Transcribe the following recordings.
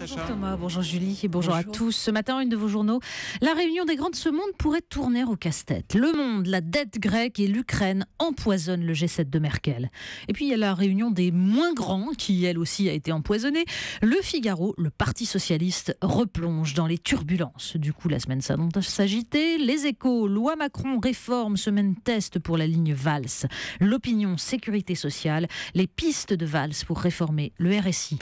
Bonjour Sacha. Thomas, bonjour Julie et bonjour à Bonjour. tous. Ce matin, une de vos journaux, la réunion des grands de ce monde pourrait tourner au casse-tête. Le Monde, la dette grecque et l'Ukraine empoisonnent le G7 de Merkel. Et puis il y a la réunion des moins grands qui, elle aussi, a été empoisonnée. Le Figaro, le Parti socialiste, replonge dans les turbulences. Du coup, la semaine s'annonce agitée. Les Échos, loi Macron, réforme, semaine test pour la ligne Valls. L'Opinion, sécurité sociale, les pistes de Valls pour réformer le RSI.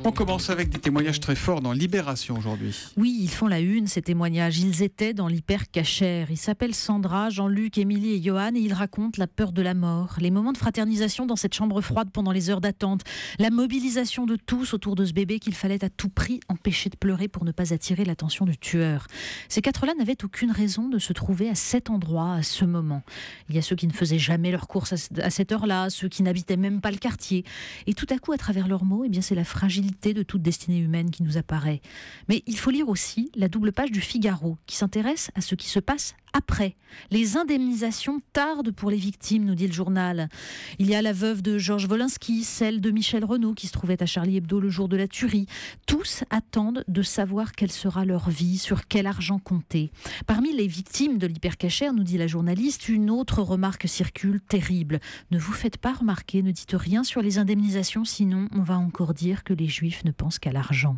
On commence avec des témoignages très forts dans Libération aujourd'hui. Oui, ils font la une, ces témoignages. Ils étaient dans l'hyper-cachère. Ils s'appellent Sandra, Jean-Luc, Émilie et Johan et ils racontent la peur de la mort, les moments de fraternisation dans cette chambre froide pendant les heures d'attente, la mobilisation de tous autour de ce bébé qu'il fallait à tout prix empêcher de pleurer pour ne pas attirer l'attention du tueur. Ces quatre-là n'avaient aucune raison de se trouver à cet endroit, à ce moment. Il y a ceux qui ne faisaient jamais leurs courses à cette heure-là, ceux qui n'habitaient même pas le quartier. Et tout à coup, à travers leurs mots, c'est la fragilité de toute destinée humaine qui nous apparaît. Mais il faut lire aussi la double page du Figaro qui s'intéresse à ce qui se passe après. Les indemnisations tardent pour les victimes, nous dit le journal. Il y a la veuve de Georges Wolinski, celle de Michel Renaud qui se trouvait à Charlie Hebdo le jour de la tuerie. Tous attendent de savoir quelle sera leur vie, sur quel argent compter. Parmi les victimes de l'hypercachère, nous dit la journaliste, une autre remarque circule terrible. Ne vous faites pas remarquer, ne dites rien sur les indemnisations, sinon on va encore dire que les Juifs ne pensent qu'à l'argent.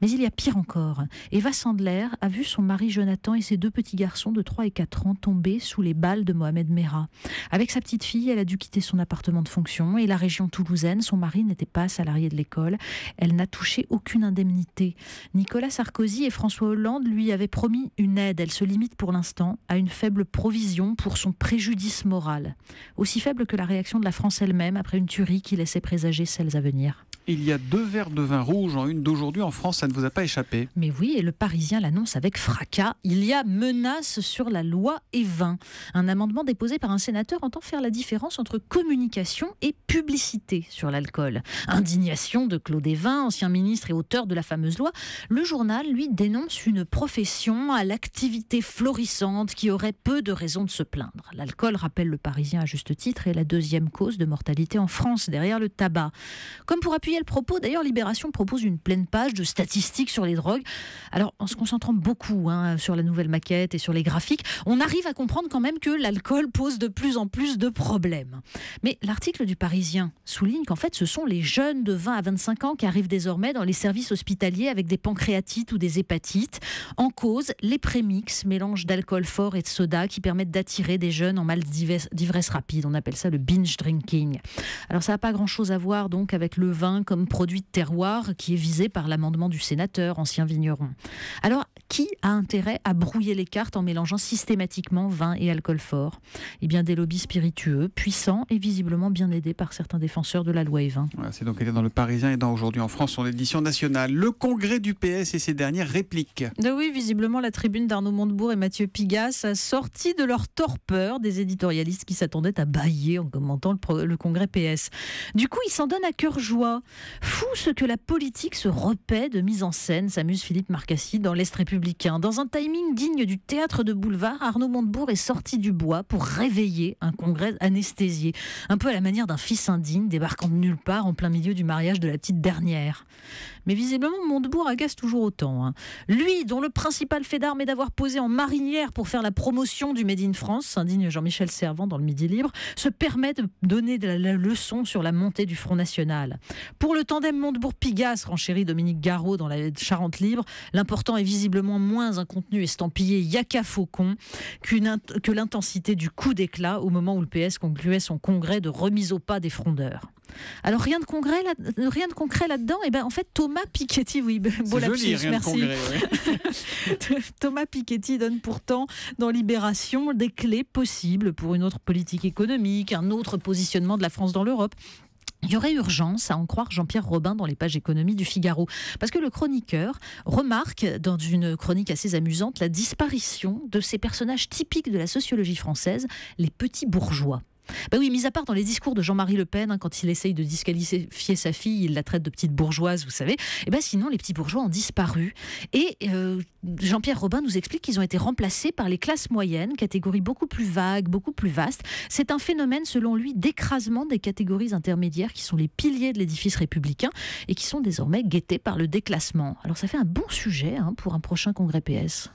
Mais il y a pire encore. Eva Sandler a vu son mari Jonathan et ses deux petits garçons de 3 et 4 ans tomber sous les balles de Mohamed Merah. Avec sa petite fille, elle a dû quitter son appartement de fonction et la région toulousaine. Son mari n'était pas salarié de l'école. Elle n'a touché aucune indemnité. Nicolas Sarkozy et François Hollande lui avaient promis une aide. Elle se limite pour l'instant à une faible provision pour son préjudice moral. Aussi faible que la réaction de la France elle-même après une tuerie qui laissait présager celles à venir. Il y a 2 verres de vin rouge en une d'aujourd'hui en France, ça ne vous a pas échappé. Mais oui, et le Parisien l'annonce avec fracas. Il y a menace sur la loi Evin. Un amendement déposé par un sénateur entend faire la différence entre communication et publicité sur l'alcool. Indignation de Claude Evin, ancien ministre et auteur de la fameuse loi. Le journal, lui, dénonce une profession à l'activité florissante qui aurait peu de raisons de se plaindre. L'alcool, rappelle le Parisien à juste titre, est la 2e cause de mortalité en France, derrière le tabac. Comme pour appuyer le propos, d'ailleurs, Libération propose une pleine page de statistiques sur les drogues. Alors, en se concentrant beaucoup sur la nouvelle maquette et sur les graphiques, on arrive à comprendre quand même que l'alcool pose de plus en plus de problèmes. Mais l'article du Parisien souligne qu'en fait, ce sont les jeunes de 20 à 25 ans qui arrivent désormais dans les services hospitaliers avec des pancréatites ou des hépatites. En cause, les prémix, mélange d'alcool fort et de soda qui permettent d'attirer des jeunes en mal d'ivresse rapide. On appelle ça le binge drinking. Alors, ça n'a pas grand-chose à voir donc avec le vin comme produit de terroir qui est visé par l'amendement du sénateur, ancien vigneron. Alors, qui a intérêt à brouiller les cartes en mélangeant systématiquement vin et alcool fort ? Eh bien, des lobbies spiritueux, puissants et visiblement bien aidés par certains défenseurs de la loi Evin. Voilà, c'est donc dans le Parisien et dans Aujourd'hui en France, son édition nationale. Le congrès du PS et ses dernières répliques. Oui, visiblement, la tribune d'Arnaud Montebourg et Mathieu Pigasse a sorti de leur torpeur des éditorialistes qui s'attendaient à bâiller en commentant le congrès PS. Du coup, ils s'en donnent à cœur joie. Fou ce que la politique se repaît de mise en scène, s'amuse Philippe Marcassi dans l'Est républicain. Dans un timing digne du théâtre de boulevard, Arnaud Montebourg est sorti du bois pour réveiller un congrès anesthésié. Un peu à la manière d'un fils indigne débarquant de nulle part en plein milieu du mariage de la petite dernière. Mais visiblement, Montebourg agace toujours autant. Lui, dont le principal fait d'armes est d'avoir posé en marinière pour faire la promotion du Made in France, s'indigne Jean-Michel Servan dans le Midi Libre, se permet de donner la leçon sur la montée du Front National. Pour le tandem Montebourg-Pigasse, renchérit Dominique Garot dans la Charente Libre, l'important est visiblement moins un contenu estampillé yaka faucon que l'intensité du coup d'éclat au moment où le PS concluait son congrès de remise au pas des frondeurs. Alors rien de concret là-dedans. En fait, Thomas Piketty, oui, beau c'est lapsus, joli, rien merci. de congrès, oui. Thomas Piketty donne pourtant dans Libération des clés possibles pour une autre politique économique, un autre positionnement de la France dans l'Europe. Il y aurait urgence à en croire Jean-Pierre Robin dans les pages économie du Figaro. Parce que le chroniqueur remarque, dans une chronique assez amusante, la disparition de ces personnages typiques de la sociologie française, les petits bourgeois. Bah oui, mis à part dans les discours de Jean-Marie Le Pen, quand il essaye de disqualifier sa fille, il la traite de petite bourgeoise, vous savez. Et ben sinon, les petits bourgeois ont disparu. Et Jean-Pierre Robin nous explique qu'ils ont été remplacés par les classes moyennes, catégorie beaucoup plus vague, beaucoup plus vaste. C'est un phénomène, selon lui, d'écrasement des catégories intermédiaires qui sont les piliers de l'édifice républicain et qui sont désormais guettés par le déclassement. Alors ça fait un bon sujet pour un prochain congrès PS.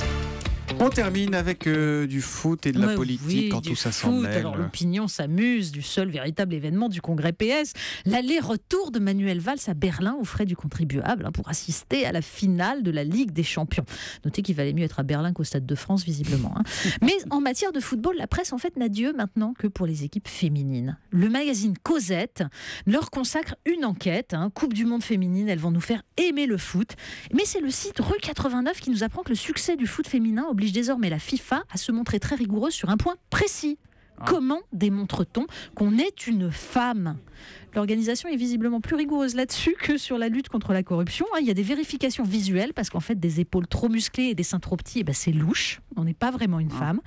On termine avec du foot et de la politique quand tout ça s'en mêle. Alors l'opinion s'amuse du seul véritable événement du congrès PS, l'aller-retour de Manuel Valls à Berlin aux frais du contribuable pour assister à la finale de la Ligue des Champions. Notez qu'il valait mieux être à Berlin qu'au Stade de France visiblement. Mais en matière de football, la presse en fait n'a Dieu maintenant que pour les équipes féminines. Le magazine Cosette leur consacre une enquête, Coupe du monde féminine, elles vont nous faire aimer le foot. Mais c'est le site Rue 89 qui nous apprend que le succès du foot féminin oblige désormais la FIFA à se montrer très rigoureuse sur un point précis. Comment démontre-t-on qu'on est une femme ? L'organisation est visiblement plus rigoureuse là-dessus que sur la lutte contre la corruption. Il y a des vérifications visuelles parce qu'en fait, des épaules trop musclées et des seins trop petits, c'est louche. On n'est pas vraiment une femme.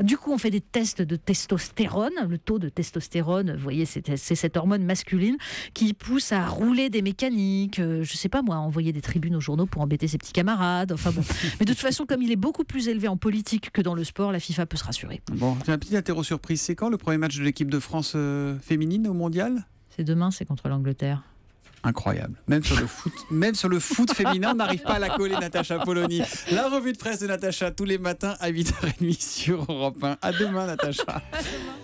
Du coup, on fait des tests de testostérone. Le taux de testostérone, vous voyez, c'est cette hormone masculine qui pousse à rouler des mécaniques. Je sais pas moi, envoyer des tribunes aux journaux pour embêter ses petits camarades. Enfin bon. Mais de toute façon, comme il est beaucoup plus élevé en politique que dans le sport, la FIFA peut se rassurer. Bon, j'ai un petit interro surprise. C'est quand le premier match de l'équipe de France féminine au mondial ? C'est demain, c'est contre l'Angleterre. Incroyable. Même sur le foot féminin, on n'arrive pas à la coller, Natacha Polony. La revue de presse de Natacha tous les matins à 8h30 sur Europe 1. À demain, Natacha. À demain.